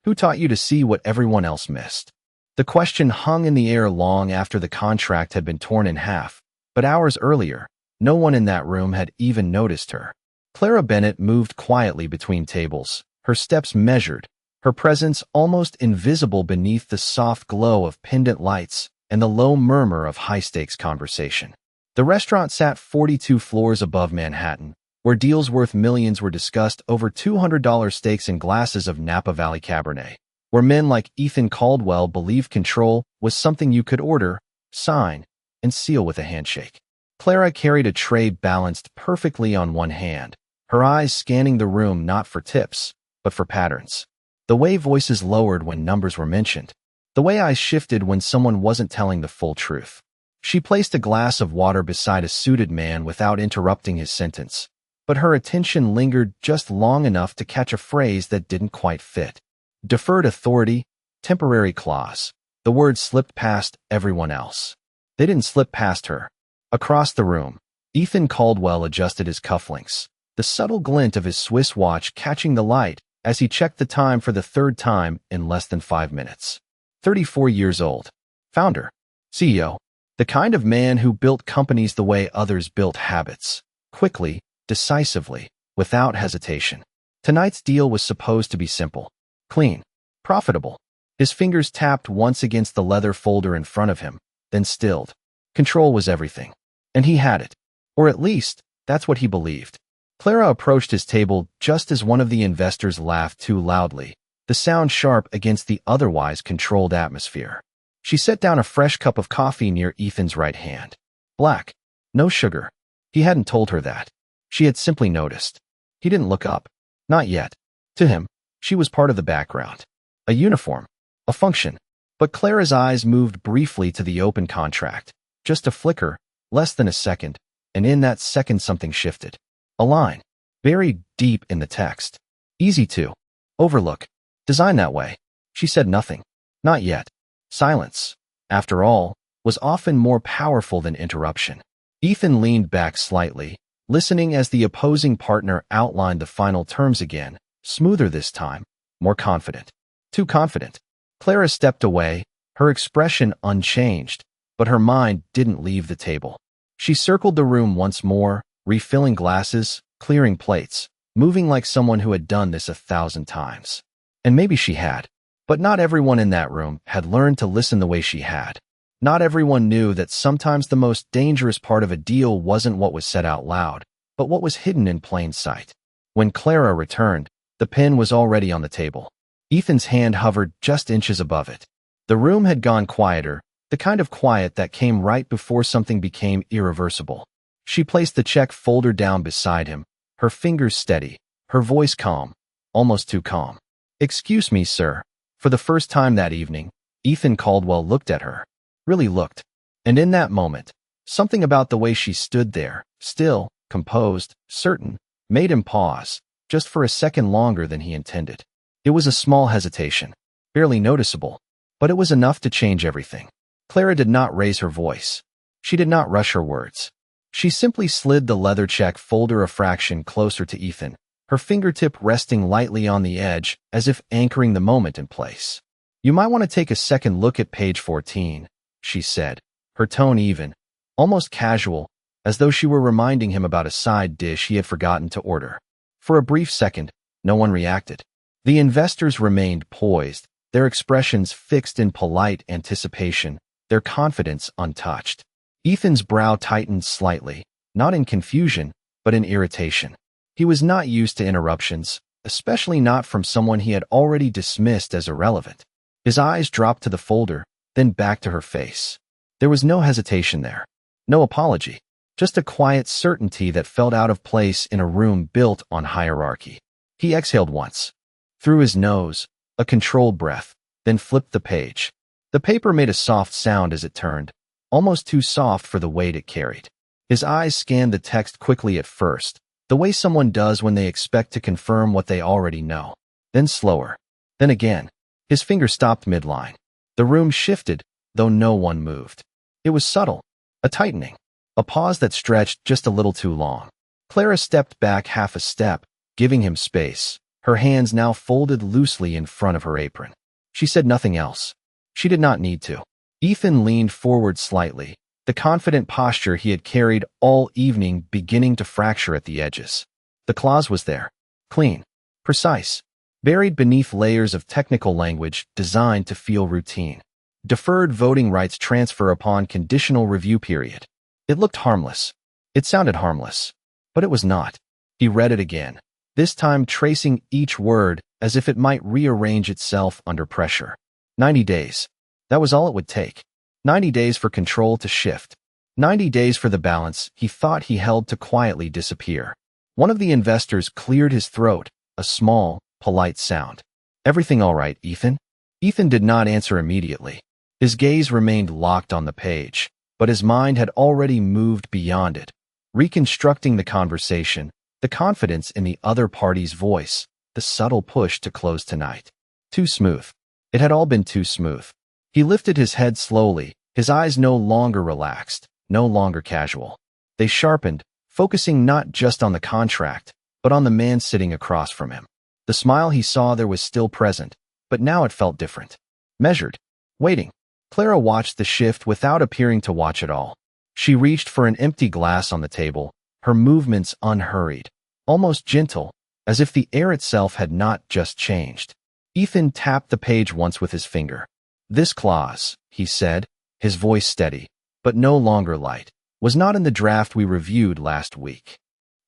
Who taught you to see what everyone else missed? The question hung in the air long after the contract had been torn in half, but hours earlier, no one in that room had even noticed her. Clara Bennett moved quietly between tables, her steps measured, her presence almost invisible beneath the soft glow of pendant lights and the low murmur of high-stakes conversation. The restaurant sat 42 floors above Manhattan, where deals worth millions were discussed over $200 steaks and glasses of Napa Valley Cabernet, where men like Ethan Caldwell believed control was something you could order, sign, and seal with a handshake. Clara carried a tray balanced perfectly on one hand, her eyes scanning the room not for tips, but for patterns. The way voices lowered when numbers were mentioned, the way eyes shifted when someone wasn't telling the full truth. She placed a glass of water beside a suited man without interrupting his sentence, but her attention lingered just long enough to catch a phrase that didn't quite fit. Deferred authority, temporary clause. The words slipped past everyone else. They didn't slip past her. Across the room, Ethan Caldwell adjusted his cufflinks, the subtle glint of his Swiss watch catching the light as he checked the time for the third time in less than 5 minutes. 34 years old. Founder. CEO. The kind of man who built companies the way others built habits. Quickly, decisively, without hesitation. Tonight's deal was supposed to be simple, clean, profitable. His fingers tapped once against the leather folder in front of him, then stilled. Control was everything. And he had it. Or at least, that's what he believed. Clara approached his table just as one of the investors laughed too loudly, the sound sharp against the otherwise controlled atmosphere. She set down a fresh cup of coffee near Ethan's right hand. Black. No sugar. He hadn't told her that. She had simply noticed. He didn't look up. Not yet. To him, she was part of the background. A uniform. A function. But Clara's eyes moved briefly to the open contract. Just a flicker, less than a second, and in that second something shifted. A line. Buried deep in the text. Easy to overlook. Designed that way. She said nothing. Not yet. Silence, after all, was often more powerful than interruption. Ethan leaned back slightly, listening as the opposing partner outlined the final terms again, smoother this time, more confident. Too confident. Clara stepped away, her expression unchanged, but her mind didn't leave the table. She circled the room once more, refilling glasses, clearing plates, moving like someone who had done this 1,000 times. And maybe she had. But not everyone in that room had learned to listen the way she had. Not everyone knew that sometimes the most dangerous part of a deal wasn't what was said out loud, but what was hidden in plain sight. When Clara returned, the pen was already on the table. Ethan's hand hovered just inches above it. The room had gone quieter, the kind of quiet that came right before something became irreversible. She placed the check folder down beside him, her fingers steady, her voice calm, almost too calm. "Excuse me, sir." For the first time that evening, Ethan Caldwell looked at her. Really looked. And in that moment, something about the way she stood there, still, composed, certain, made him pause, just for a second longer than he intended. It was a small hesitation, barely noticeable, but it was enough to change everything. Clara did not raise her voice. She did not rush her words. She simply slid the leather check folder a fraction closer to Ethan, her fingertip resting lightly on the edge as if anchoring the moment in place. "You might want to take a second look at page 14, she said, her tone even, almost casual, as though she were reminding him about a side dish he had forgotten to order. For a brief second, no one reacted. The investors remained poised, their expressions fixed in polite anticipation, their confidence untouched. Ethan's brow tightened slightly, not in confusion, but in irritation. He was not used to interruptions, especially not from someone he had already dismissed as irrelevant. His eyes dropped to the folder, then back to her face. There was no hesitation there, no apology, just a quiet certainty that felt out of place in a room built on hierarchy. He exhaled once, through his nose, a controlled breath, then flipped the page. The paper made a soft sound as it turned, almost too soft for the weight it carried. His eyes scanned the text quickly at first, the way someone does when they expect to confirm what they already know. Then slower. Then again. His finger stopped midline. The room shifted, though no one moved. It was subtle, a tightening, a pause that stretched just a little too long. Clara stepped back half a step, giving him space, her hands now folded loosely in front of her apron. She said nothing else. She did not need to. Ethan leaned forward slightly, the confident posture he had carried all evening beginning to fracture at the edges. The clause was there. Clean. Precise. Buried beneath layers of technical language designed to feel routine. Deferred voting rights transfer upon conditional review period. It looked harmless. It sounded harmless. But it was not. He read it again, this time tracing each word as if it might rearrange itself under pressure. 90 days. That was all it would take. 90 days for control to shift. 90 days for the balance he thought he held to quietly disappear. One of the investors cleared his throat, a small, polite sound. Everything all right, Ethan? Ethan did not answer immediately. His gaze remained locked on the page, but his mind had already moved beyond it, reconstructing the conversation, the confidence in the other party's voice, the subtle push to close tonight. Too smooth. It had all been too smooth. He lifted his head slowly, his eyes no longer relaxed, no longer casual. They sharpened, focusing not just on the contract, but on the man sitting across from him. The smile he saw there was still present, but now it felt different. Measured. Waiting. Clara watched the shift without appearing to watch at all. She reached for an empty glass on the table, her movements unhurried, almost gentle, as if the air itself had not just changed. Ethan tapped the page once with his finger. This clause, he said, his voice steady, but no longer light, was not in the draft we reviewed last week.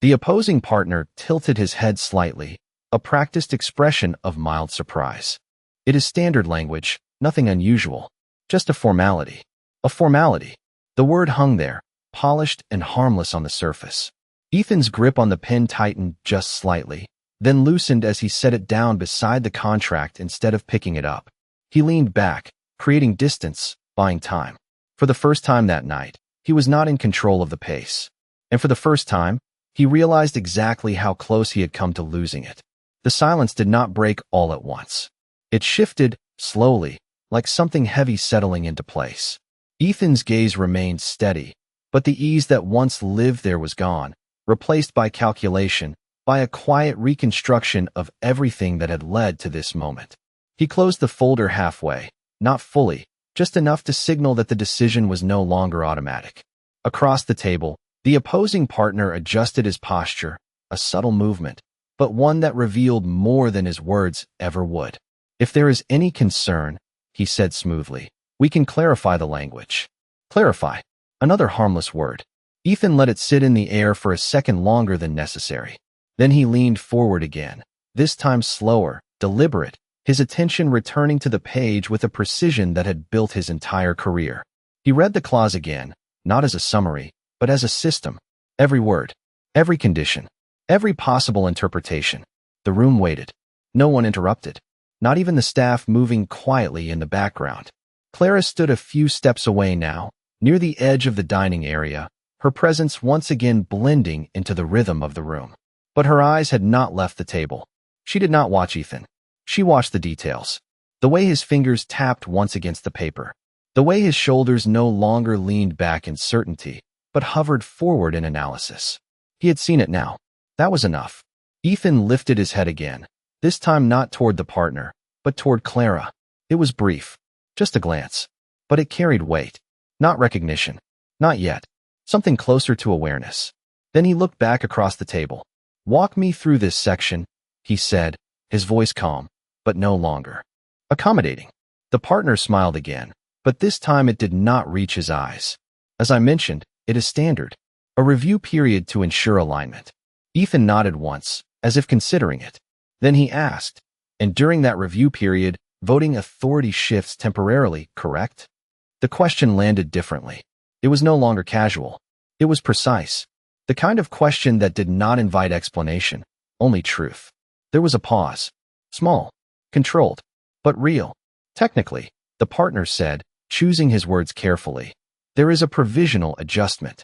The opposing partner tilted his head slightly, a practiced expression of mild surprise. It is standard language, nothing unusual, just a formality. A formality. The word hung there, polished and harmless on the surface. Ethan's grip on the pen tightened just slightly, then loosened as he set it down beside the contract instead of picking it up. He leaned back, creating distance, buying time. For the first time that night, he was not in control of the pace. And for the first time, he realized exactly how close he had come to losing it. The silence did not break all at once. It shifted, slowly, like something heavy settling into place. Ethan's gaze remained steady, but the ease that once lived there was gone, replaced by calculation, by a quiet reconstruction of everything that had led to this moment. He closed the folder halfway, not fully, just enough to signal that the decision was no longer automatic. Across the table, the opposing partner adjusted his posture, a subtle movement, but one that revealed more than his words ever would. If there is any concern, he said smoothly, we can clarify the language. Clarify. Another harmless word. Ethan let it sit in the air for a second longer than necessary. Then he leaned forward again, this time slower, deliberate, his attention returning to the page with a precision that had built his entire career. He read the clause again, not as a summary, but as a system. Every word, every condition, every possible interpretation. The room waited. No one interrupted. Not even the staff moving quietly in the background. Clara stood a few steps away now, near the edge of the dining area, her presence once again blending into the rhythm of the room. But her eyes had not left the table. She did not watch Ethan. She watched the details. The way his fingers tapped once against the paper. The way his shoulders no longer leaned back in certainty, but hovered forward in analysis. He had seen it now. That was enough. Ethan lifted his head again, this time not toward the partner, but toward Clara. It was brief. Just a glance. But it carried weight. Not recognition. Not yet. Something closer to awareness. Then he looked back across the table. Walk me through this section, he said, his voice calm, but no longer accommodating. The partner smiled again, but this time it did not reach his eyes. As I mentioned, it is standard. A review period to ensure alignment. Ethan nodded once, as if considering it. Then he asked, and during that review period, voting authority shifts temporarily, correct? The question landed differently. It was no longer casual. It was precise. The kind of question that did not invite explanation, only truth. There was a pause. Small, controlled, but real. Technically, the partner said, choosing his words carefully, there is a provisional adjustment.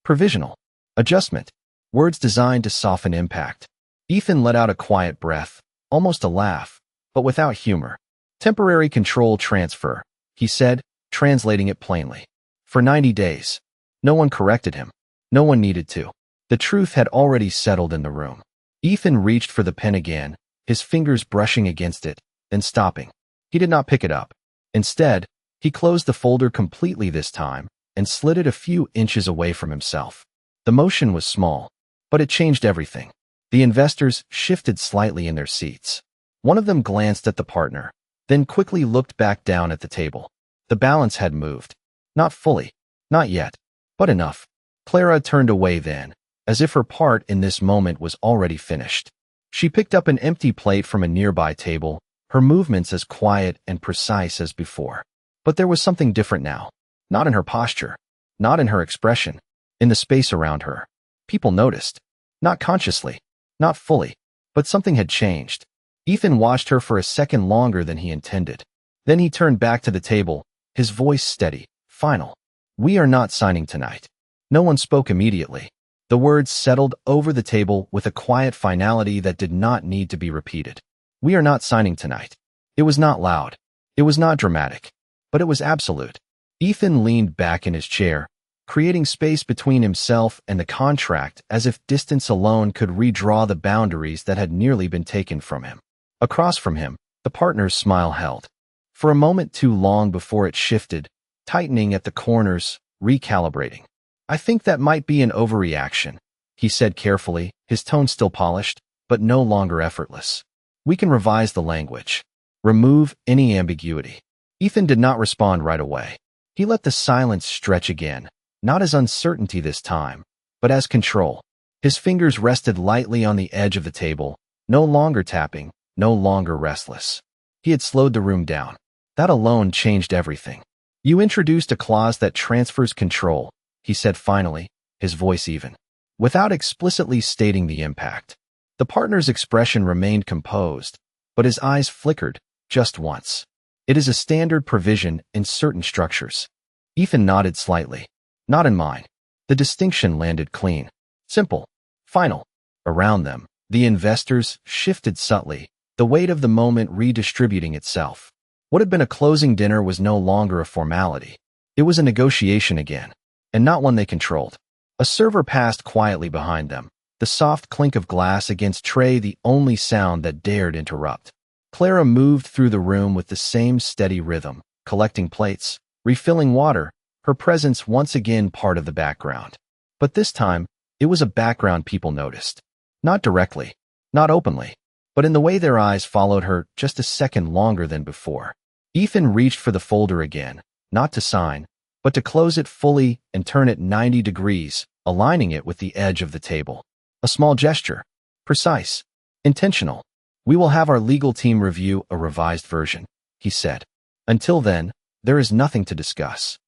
Provisional adjustment. Words designed to soften impact. Ethan let out a quiet breath, almost a laugh, but without humor. Temporary control transfer, he said, translating it plainly. For 90 days. No one corrected him. No one needed to. The truth had already settled in the room. Ethan reached for the pen again, his fingers brushing against it, then stopping. He did not pick it up. Instead, he closed the folder completely this time and slid it a few inches away from himself. The motion was small, but it changed everything. The investors shifted slightly in their seats. One of them glanced at the partner, then quickly looked back down at the table. The balance had moved. Not fully. Not yet. But enough. Clara turned away then, as if her part in this moment was already finished. She picked up an empty plate from a nearby table, her movements as quiet and precise as before. But there was something different now. Not in her posture. Not in her expression. In the space around her. People noticed. Not consciously. Not fully. But something had changed. Ethan watched her for a second longer than he intended. Then he turned back to the table, his voice steady, final. "We are not signing tonight." No one spoke immediately. The words settled over the table with a quiet finality that did not need to be repeated. "We are not signing tonight." It was not loud. It was not dramatic. But it was absolute. Ethan leaned back in his chair, creating space between himself and the contract as if distance alone could redraw the boundaries that had nearly been taken from him. Across from him, the partner's smile held. For a moment too long before it shifted, tightening at the corners, recalibrating. "I think that might be an overreaction," he said carefully, his tone still polished, but no longer effortless. "We can revise the language. Remove any ambiguity." Ethan did not respond right away. He let the silence stretch again, not as uncertainty this time, but as control. His fingers rested lightly on the edge of the table, no longer tapping, no longer restless. He had slowed the room down. That alone changed everything. "You introduced a clause that transfers control," he said finally, his voice even, without explicitly stating the impact. The partner's expression remained composed, but his eyes flickered, just once. "It is a standard provision in certain structures." Ethan nodded slightly. "Not in mine." The distinction landed clean. Simple. Final. Around them, the investors shifted subtly, the weight of the moment redistributing itself. What had been a closing dinner was no longer a formality. It was a negotiation again, and not one they controlled. A server passed quietly behind them, the soft clink of glass against tray the only sound that dared interrupt. Clara moved through the room with the same steady rhythm, collecting plates, refilling water, her presence once again part of the background. But this time, it was a background people noticed. Not directly, not openly, but in the way their eyes followed her just a second longer than before. Ethan reached for the folder again, not to sign, but to close it fully and turn it 90 degrees, aligning it with the edge of the table. A small gesture. Precise. Intentional. "We will have our legal team review a revised version," he said. "Until then, there is nothing to discuss."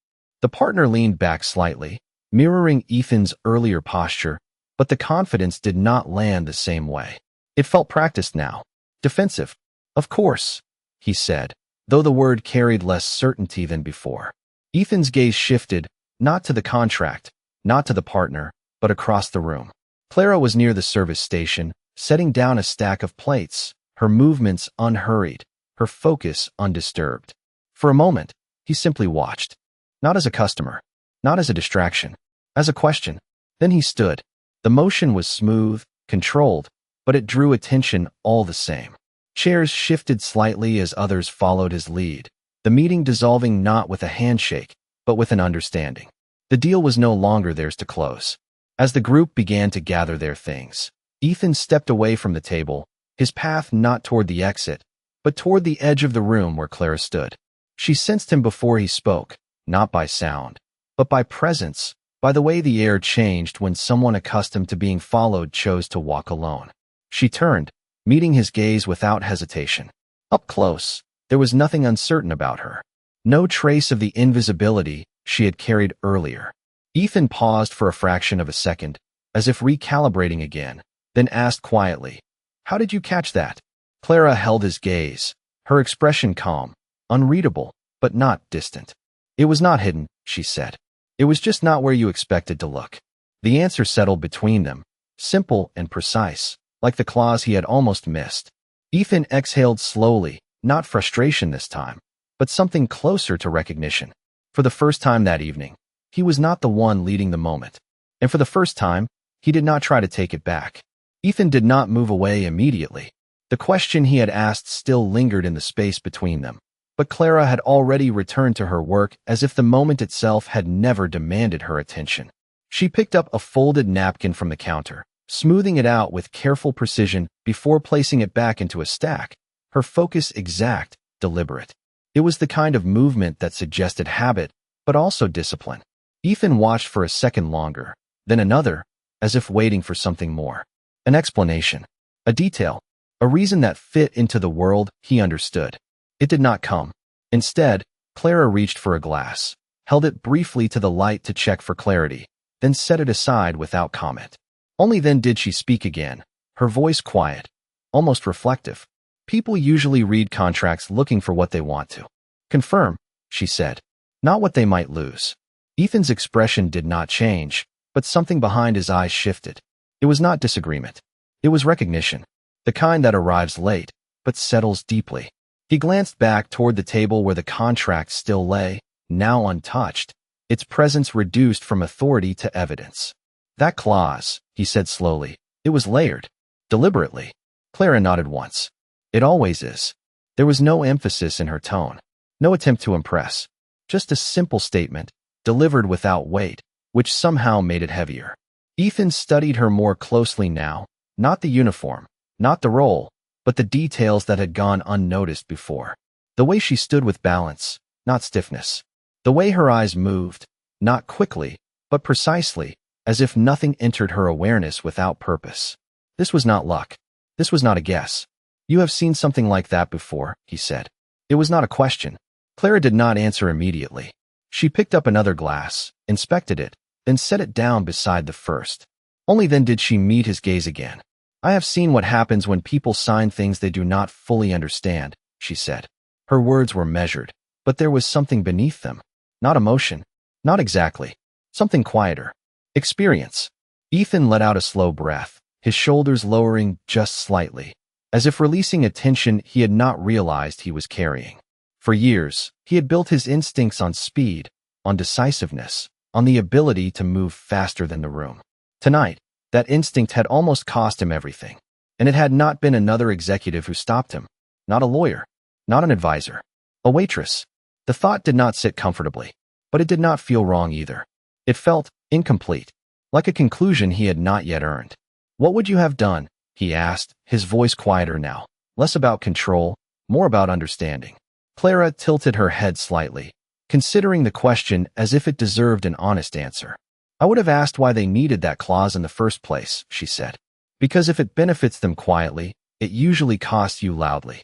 The partner leaned back slightly, mirroring Ethan's earlier posture, but the confidence did not land the same way. It felt practiced now. Defensive. "Of course," he said, though the word carried less certainty than before. Ethan's gaze shifted, not to the contract, not to the partner, but across the room. Clara was near the service station, setting down a stack of plates, her movements unhurried, her focus undisturbed. For a moment, he simply watched. Not as a customer, not as a distraction, as a question. Then he stood. The motion was smooth, controlled, but it drew attention all the same. Chairs shifted slightly as others followed his lead, the meeting dissolving not with a handshake, but with an understanding. The deal was no longer theirs to close. As the group began to gather their things, Ethan stepped away from the table, his path not toward the exit, but toward the edge of the room where Clara stood. She sensed him before he spoke, not by sound, but by presence, by the way the air changed when someone accustomed to being followed chose to walk alone. She turned, meeting his gaze without hesitation. Up close, there was nothing uncertain about her. No trace of the invisibility she had carried earlier. Ethan paused for a fraction of a second, as if recalibrating again, then asked quietly, "How did you catch that?" Clara held his gaze, her expression calm, unreadable, but not distant. "It was not hidden," she said. "It was just not where you expected to look." The answer settled between them, simple and precise, like the clause he had almost missed. Ethan exhaled slowly, not frustration this time, but something closer to recognition. For the first time that evening, he was not the one leading the moment. And for the first time, he did not try to take it back. Ethan did not move away immediately. The question he had asked still lingered in the space between them, but Clara had already returned to her work as if the moment itself had never demanded her attention. She picked up a folded napkin from the counter, smoothing it out with careful precision before placing it back into a stack, her focus exact, deliberate. It was the kind of movement that suggested habit, but also discipline. Ethan watched for a second longer, then another, as if waiting for something more. An explanation, a detail, a reason that fit into the world he understood. It did not come. Instead, Clara reached for a glass, held it briefly to the light to check for clarity, then set it aside without comment. Only then did she speak again, her voice quiet, almost reflective. People usually read contracts looking for what they want to confirm, she said, not what they might lose. Ethan's expression did not change, but something behind his eyes shifted. It was not disagreement. It was recognition, the kind that arrives late, but settles deeply. He glanced back toward the table where the contract still lay, now untouched, its presence reduced from authority to evidence. That clause, he said slowly, it was layered. Deliberately. Clara nodded once. It always is. There was no emphasis in her tone, no attempt to impress, just a simple statement, delivered without weight, which somehow made it heavier. Ethan studied her more closely now, not the uniform, not the role, but the details that had gone unnoticed before. The way she stood with balance, not stiffness. The way her eyes moved, not quickly, but precisely, as if nothing entered her awareness without purpose. This was not luck. This was not a guess. You have seen something like that before, he said. It was not a question. Clara did not answer immediately. She picked up another glass, inspected it, then set it down beside the first. Only then did she meet his gaze again. I have seen what happens when people sign things they do not fully understand, she said. Her words were measured, but there was something beneath them. Not emotion. Not exactly. Something quieter. Experience. Ethan let out a slow breath, his shoulders lowering just slightly, as if releasing a tension he had not realized he was carrying. For years, he had built his instincts on speed, on decisiveness, on the ability to move faster than the room. Tonight, that instinct had almost cost him everything, and it had not been another executive who stopped him, not a lawyer, not an advisor, a waitress. The thought did not sit comfortably, but it did not feel wrong either. It felt incomplete, like a conclusion he had not yet earned. What would you have done? He asked, his voice quieter now, less about control, more about understanding. Clara tilted her head slightly, considering the question as if it deserved an honest answer. I would have asked why they needed that clause in the first place, she said. Because if it benefits them quietly, it usually costs you loudly.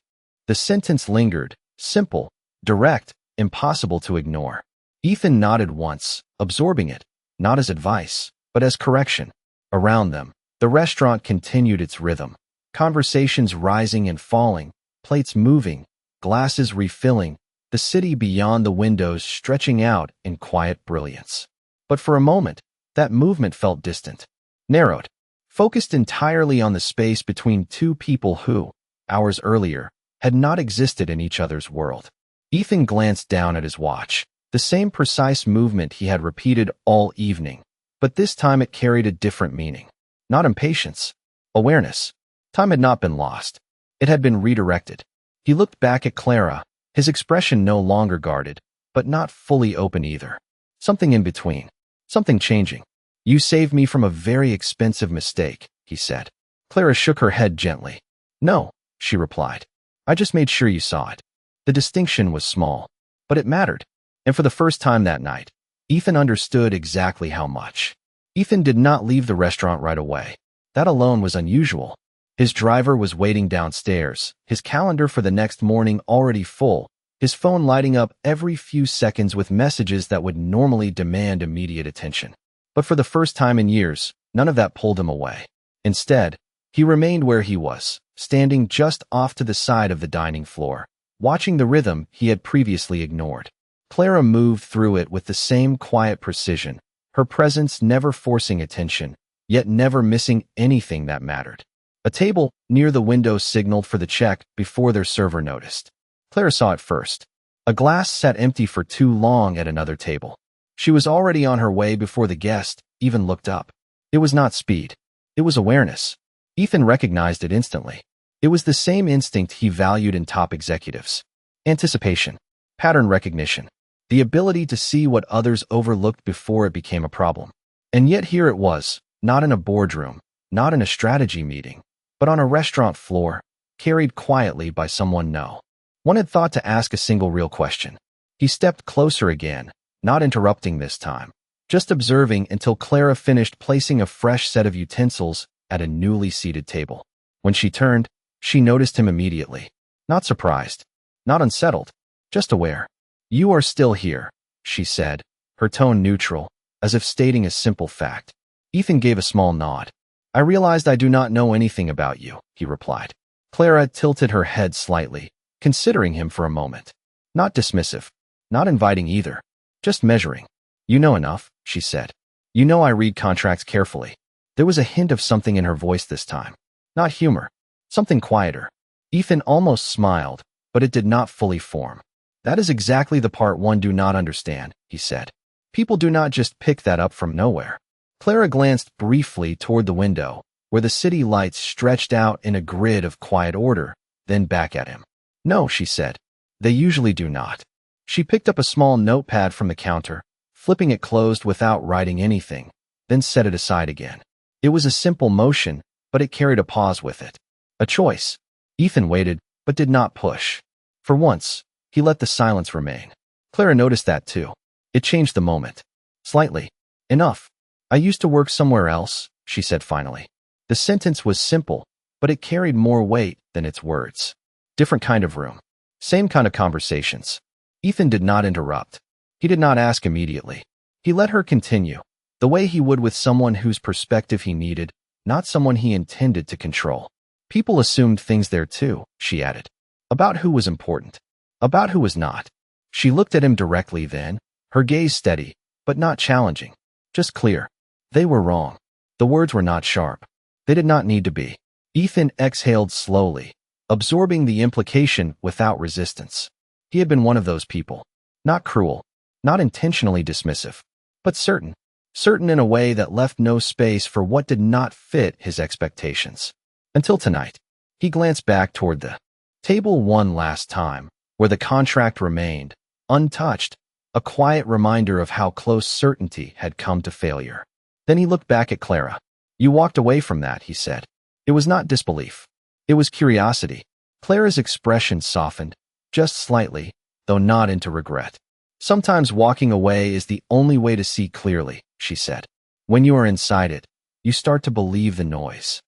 The sentence lingered, simple, direct, impossible to ignore. Ethan nodded once, absorbing it, not as advice, but as correction. Around them, the restaurant continued its rhythm, conversations rising and falling, plates moving, glasses refilling, the city beyond the windows stretching out in quiet brilliance. But for a moment, that movement felt distant, narrowed, focused entirely on the space between two people who, hours earlier, had not existed in each other's world. Ethan glanced down at his watch, the same precise movement he had repeated all evening, but this time it carried a different meaning. Not impatience, awareness. Time had not been lost. It had been redirected. He looked back at Clara, his expression no longer guarded, but not fully open either. Something in between. Something changing. You saved me from a very expensive mistake, he said. Clara shook her head gently. No, she replied. I just made sure you saw it. The distinction was small, but it mattered. And for the first time that night, Ethan understood exactly how much. Ethan did not leave the restaurant right away. That alone was unusual. His driver was waiting downstairs, his calendar for the next morning already full, his phone lighting up every few seconds with messages that would normally demand immediate attention. But for the first time in years, none of that pulled him away. Instead, he remained where he was, standing just off to the side of the dining floor, watching the rhythm he had previously ignored. Clara moved through it with the same quiet precision, her presence never forcing attention, yet never missing anything that mattered. A table near the window signaled for the check before their server noticed. Clara saw it first. A glass sat empty for too long at another table. She was already on her way before the guest even looked up. It was not speed. It was awareness. Ethan recognized it instantly. It was the same instinct he valued in top executives. Anticipation, pattern recognition, the ability to see what others overlooked before it became a problem. And yet here it was, not in a boardroom, not in a strategy meeting, but on a restaurant floor, carried quietly by someone no one had thought to ask a single real question. He stepped closer again, not interrupting this time, just observing until Clara finished placing a fresh set of utensils at a newly seated table. When she turned, she noticed him immediately. Not surprised, not unsettled, just aware. "You are still here," she said, her tone neutral, as if stating a simple fact. Ethan gave a small nod. "I realized I do not know anything about you," he replied. Clara tilted her head slightly, considering him for a moment. Not dismissive, not inviting either, just measuring. "You know enough," she said. "You know I read contracts carefully." There was a hint of something in her voice this time. Not humor, something quieter. Ethan almost smiled, but it did not fully form. "That is exactly the part one do not understand," he said. "People do not just pick that up from nowhere." Clara glanced briefly toward the window, where the city lights stretched out in a grid of quiet order, then back at him. "No," she said. "They usually do not." She picked up a small notepad from the counter, flipping it closed without writing anything, then set it aside again. It was a simple motion, but it carried a pause with it. A choice. Ethan waited, but did not push. For once, he let the silence remain. Clara noticed that too. It changed the moment. Slightly. "Enough. I used to work somewhere else," she said finally. The sentence was simple, but it carried more weight than its words. Different kind of room. Same kind of conversations. Ethan did not interrupt. He did not ask immediately. He let her continue, the way he would with someone whose perspective he needed, not someone he intended to control. "People assumed things there too," she added. "About who was important. About who was not." She looked at him directly then, her gaze steady, but not challenging. Just clear. They were wrong. The words were not sharp. They did not need to be. Ethan exhaled slowly, absorbing the implication without resistance. He had been one of those people. Not cruel, not intentionally dismissive, but certain. Certain in a way that left no space for what did not fit his expectations. Until tonight. He glanced back toward the table one last time, where the contract remained, untouched, a quiet reminder of how close certainty had come to failure. Then he looked back at Clara. "You walked away from that," he said. It was not disbelief. It was curiosity. Clara's expression softened, just slightly, though not into regret. "Sometimes walking away is the only way to see clearly," she said. "When you are inside it, you start to believe the noise."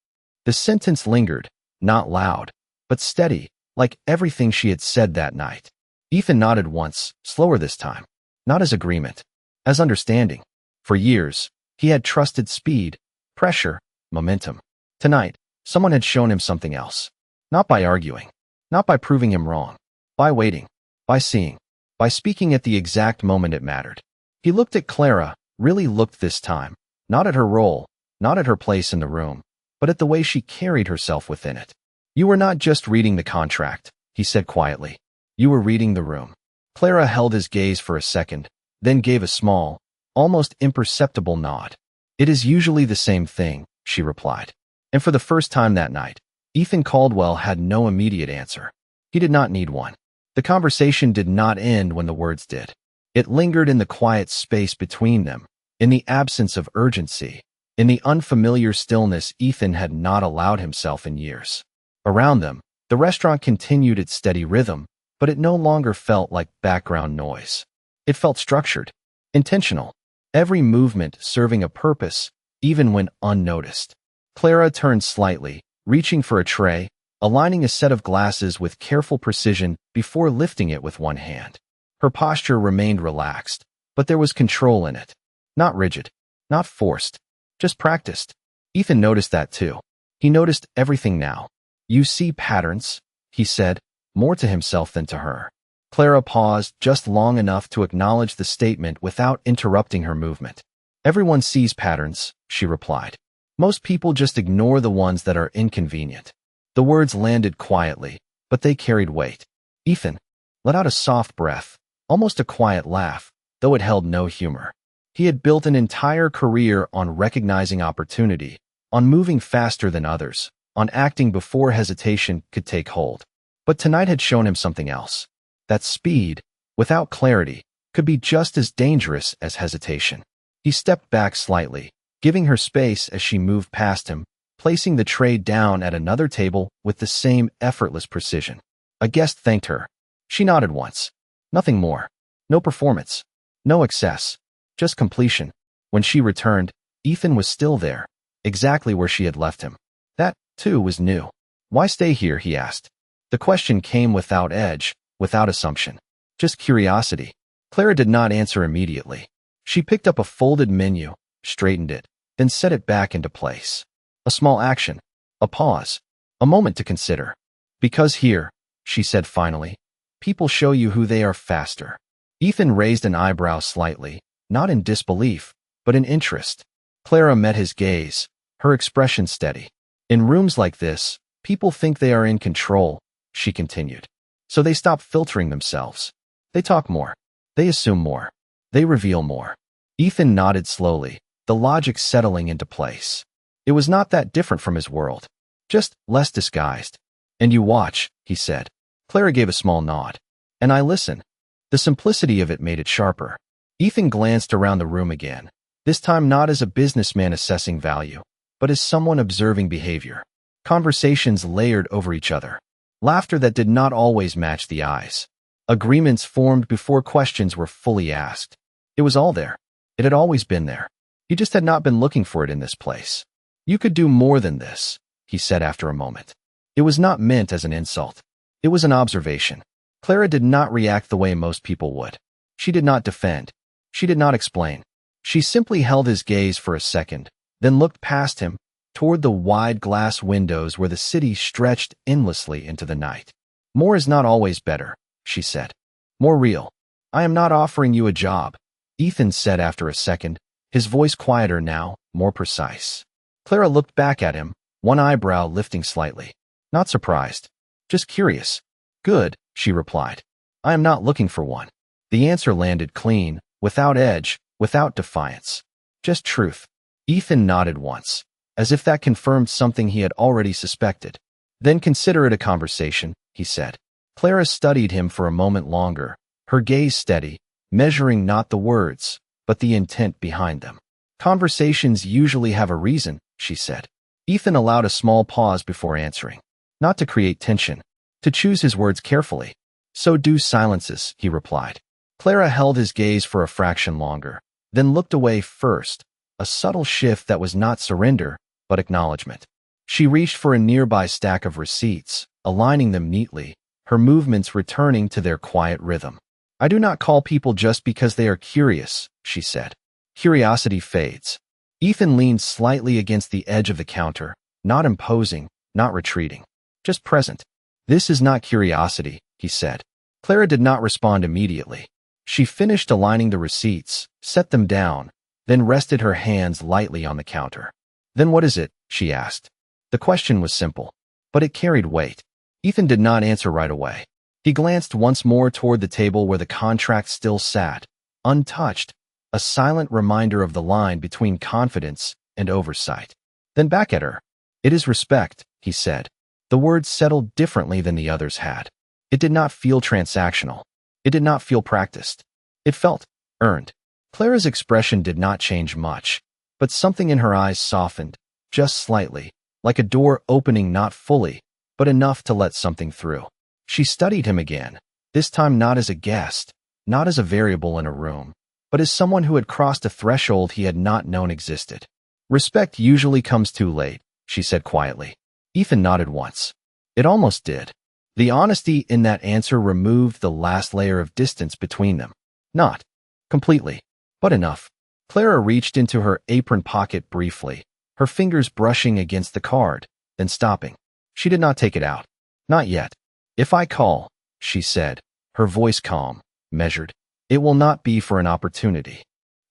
The sentence lingered, not loud, but steady, like everything she had said that night. Ethan nodded once, slower this time. Not as agreement, as understanding. For years, he had trusted speed, pressure, momentum. Tonight, someone had shown him something else. Not by arguing, not by proving him wrong, by waiting, by seeing, by speaking at the exact moment it mattered. He looked at Clara, really looked this time, not at her role, not at her place in the room, but at the way she carried herself within it. "You were not just reading the contract," he said quietly. "You were reading the room." Clara held his gaze for a second, then gave a small, almost imperceptible nod. "It is usually the same thing," she replied. And for the first time that night, Ethan Caldwell had no immediate answer. He did not need one. The conversation did not end when the words did. It lingered in the quiet space between them, in the absence of urgency, in the unfamiliar stillness Ethan had not allowed himself in years. Around them, the restaurant continued its steady rhythm, but it no longer felt like background noise. It felt structured, intentional, every movement serving a purpose, even when unnoticed. Clara turned slightly, reaching for a tray, aligning a set of glasses with careful precision before lifting it with one hand. Her posture remained relaxed, but there was control in it. Not rigid, not forced, just practiced. Ethan noticed that too. He noticed everything now. "You see patterns," he said, more to himself than to her. Clara paused just long enough to acknowledge the statement without interrupting her movement. "Everyone sees patterns," she replied. "Most people just ignore the ones that are inconvenient." The words landed quietly, but they carried weight. Ethan let out a soft breath, almost a quiet laugh, though it held no humor. He had built an entire career on recognizing opportunity, on moving faster than others, on acting before hesitation could take hold. But tonight had shown him something else. That speed, without clarity, could be just as dangerous as hesitation. He stepped back slightly, giving her space as she moved past him, placing the tray down at another table with the same effortless precision. A guest thanked her. She nodded once. Nothing more. No performance. No excess. Just completion. When she returned, Ethan was still there, exactly where she had left him. That, too, was new. Why stay here, he asked. The question came without edge, without assumption. Just curiosity. Clara did not answer immediately. She picked up a folded menu, straightened it, then set it back into place. A small action. A pause. A moment to consider. Because here, she said finally, people show you who they are faster. Ethan raised an eyebrow slightly, not in disbelief, but in interest. Clara met his gaze, her expression steady. In rooms like this, people think they are in control, she continued. So they stop filtering themselves. They talk more. They assume more. They reveal more. Ethan nodded slowly, the logic settling into place. It was not that different from his world. Just less disguised. And you watch, he said. Clara gave a small nod. And I listen. The simplicity of it made it sharper. Ethan glanced around the room again, this time not as a businessman assessing value, but as someone observing behavior. Conversations layered over each other. Laughter that did not always match the eyes. Agreements formed before questions were fully asked. It was all there. It had always been there. He just had not been looking for it in this place. You could do more than this, he said after a moment. It was not meant as an insult. It was an observation. Clara did not react the way most people would. She did not defend. She did not explain. She simply held his gaze for a second, then looked past him, toward the wide glass windows where the city stretched endlessly into the night. More is not always better, she said. More real. I am not offering you a job, Ethan said after a second, his voice quieter now, more precise. Clara looked back at him, one eyebrow lifting slightly. Not surprised. Just curious. Good, she replied. I am not looking for one. The answer landed clean, without edge, without defiance. Just truth. Ethan nodded once, as if that confirmed something he had already suspected. Then consider it a conversation, he said. Clara studied him for a moment longer, her gaze steady, measuring not the words, but the intent behind them. Conversations usually have a reason, she said. Ethan allowed a small pause before answering. Not to create tension, to choose his words carefully. So do silences, he replied. Clara held his gaze for a fraction longer, then looked away first, a subtle shift that was not surrender, but acknowledgement. She reached for a nearby stack of receipts, aligning them neatly, her movements returning to their quiet rhythm. I do not call people just because they are curious, she said. Curiosity fades. Ethan leaned slightly against the edge of the counter, not imposing, not retreating, just present. This is not curiosity, he said. Clara did not respond immediately. She finished aligning the receipts, set them down, then rested her hands lightly on the counter. Then what is it? She asked. The question was simple, but it carried weight. Ethan did not answer right away. He glanced once more toward the table where the contract still sat, untouched, a silent reminder of the line between confidence and oversight. Then back at her. It is respect, he said. The words settled differently than the others had. It did not feel transactional. It did not feel practiced. It felt earned. Clara's expression did not change much, but something in her eyes softened, just slightly, like a door opening not fully, but enough to let something through. She studied him again, this time not as a guest, not as a variable in a room, but as someone who had crossed a threshold he had not known existed. Respect usually comes too late, she said quietly. Ethan nodded once. It almost did. The honesty in that answer removed the last layer of distance between them. Not completely, but enough. Clara reached into her apron pocket briefly, her fingers brushing against the card, then stopping. She did not take it out. Not yet. If I call, she said, her voice calm, measured, it will not be for an opportunity.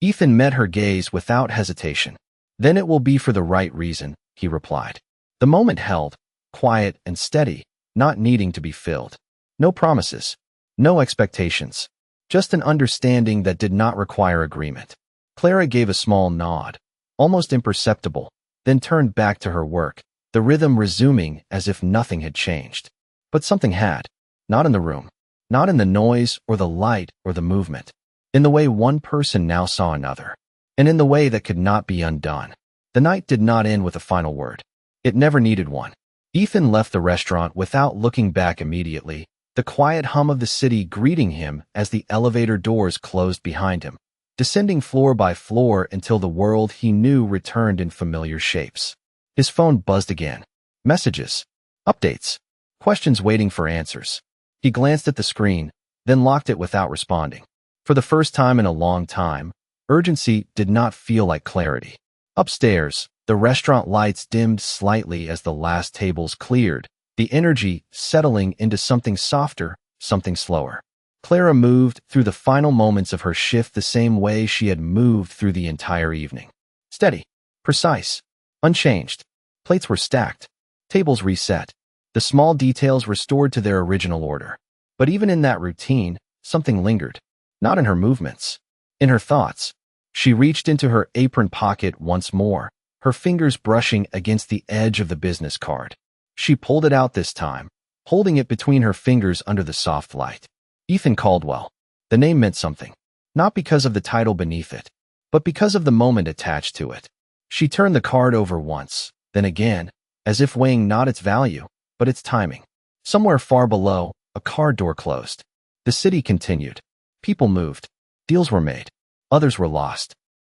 Ethan met her gaze without hesitation. Then it will be for the right reason, he replied. The moment held, quiet and steady, not needing to be filled. No promises, no expectations, just an understanding that did not require agreement. Clara gave a small nod, almost imperceptible, then turned back to her work, the rhythm resuming as if nothing had changed. But something had. Not in the room. Not in the noise or the light or the movement. In the way one person now saw another. And in the way that could not be undone. The night did not end with a final word. It never needed one. Ethan left the restaurant without looking back immediately, the quiet hum of the city greeting him as the elevator doors closed behind him, descending floor by floor until the world he knew returned in familiar shapes. His phone buzzed again. Messages. Updates. Questions waiting for answers. He glanced at the screen, then locked it without responding. For the first time in a long time, urgency did not feel like clarity. Upstairs, the restaurant lights dimmed slightly as the last tables cleared, the energy settling into something softer, something slower. Clara moved through the final moments of her shift the same way she had moved through the entire evening. Steady, precise, unchanged. Plates were stacked, tables reset, the small details restored to their original order. But even in that routine, something lingered. Not in her movements, in her thoughts. She reached into her apron pocket once more, her fingers brushing against the edge of the business card. She pulled it out this time, holding it between her fingers under the soft light. Ethan Caldwell. The name meant something, not because of the title beneath it, but because of the moment attached to it. She turned the card over once, then again, as if weighing not its value, but its timing. Somewhere far below, a car door closed. The city continued. People moved. Deals were made. Others were lost.